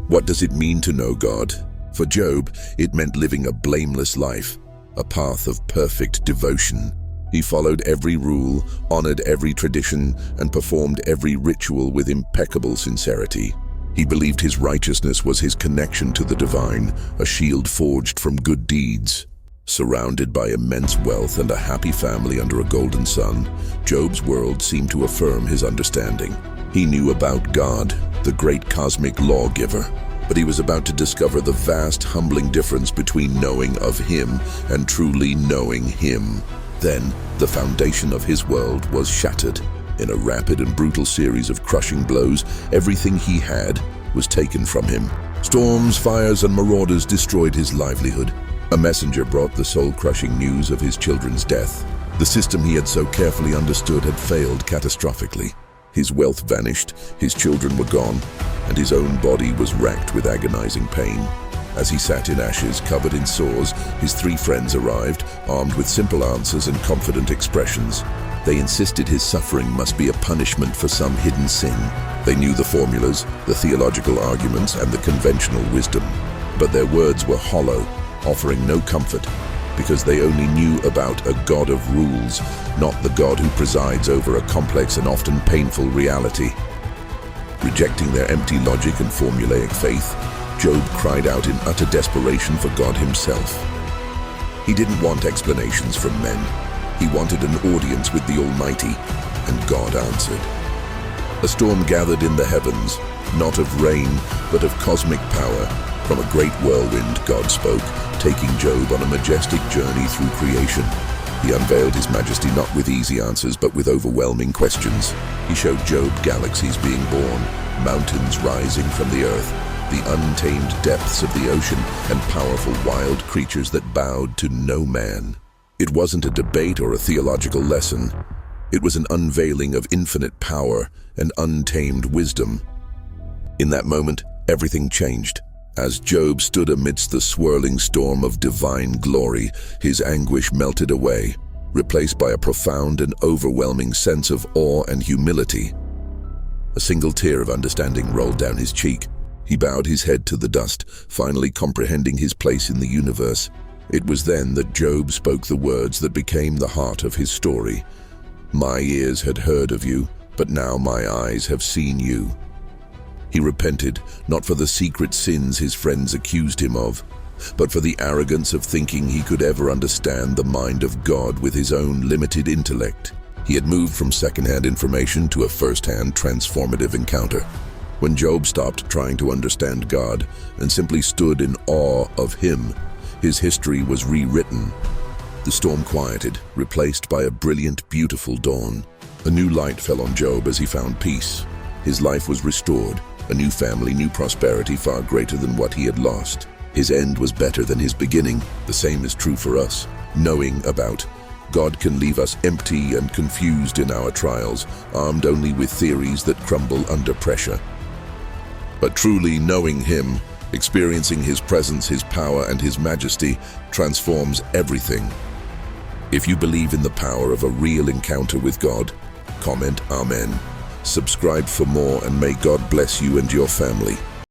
What does it mean to know God? For Job, it meant living a blameless life, a path of perfect devotion. He followed every rule, honored every tradition, and performed every ritual with impeccable sincerity. He believed his righteousness was his connection to the divine, a shield forged from good deeds. Surrounded by immense wealth and a happy family under a golden sun, Job's world seemed to affirm his understanding. He knew about God, the great cosmic lawgiver, but he was about to discover the vast, humbling difference between knowing of him and truly knowing him. Then, the foundation of his world was shattered. In a rapid and brutal series of crushing blows, everything he had was taken from him. Storms, fires, and marauders destroyed his livelihood. A messenger brought the soul-crushing news of his children's death. The system he had so carefully understood had failed catastrophically. His wealth vanished, his children were gone, and his own body was racked with agonizing pain. As he sat in ashes, covered in sores, his 3 friends arrived, armed with simple answers and confident expressions. They insisted his suffering must be a punishment for some hidden sin. They knew the formulas, the theological arguments, and the conventional wisdom. But their words were hollow, offering no comfort, because they only knew about a God of rules, not the God who presides over a complex and often painful reality. Rejecting their empty logic and formulaic faith, Job cried out in utter desperation for God himself. He didn't want explanations from men. He wanted an audience with the Almighty, and God answered. A storm gathered in the heavens, not of rain, but of cosmic power. From a great whirlwind, God spoke, taking Job on a majestic journey through creation. He unveiled his majesty not with easy answers, but with overwhelming questions. He showed Job galaxies being born, mountains rising from the earth, the untamed depths of the ocean, and powerful wild creatures that bowed to no man. It wasn't a debate or a theological lesson. It was an unveiling of infinite power and untamed wisdom. In that moment, everything changed. As Job stood amidst the swirling storm of divine glory, his anguish melted away, replaced by a profound and overwhelming sense of awe and humility. A single tear of understanding rolled down his cheek. He bowed his head to the dust, finally comprehending his place in the universe. It was then that Job spoke the words that became the heart of his story. "My ears had heard of you, but now my eyes have seen you." He repented, not for the secret sins his friends accused him of, but for the arrogance of thinking he could ever understand the mind of God with his own limited intellect. He had moved from second-hand information to a first-hand transformative encounter. When Job stopped trying to understand God and simply stood in awe of him, his history was rewritten. The storm quieted, replaced by a brilliant, beautiful dawn. A new light fell on Job as he found peace. His life was restored, a new family, new prosperity far greater than what he had lost. His end was better than his beginning. The same is true for us. Knowing about God can leave us empty and confused in our trials, armed only with theories that crumble under pressure. But truly knowing him, experiencing his presence, his power, and his majesty transforms everything. If you believe in the power of a real encounter with God, comment Amen. Subscribe for more, and may God bless you and your family.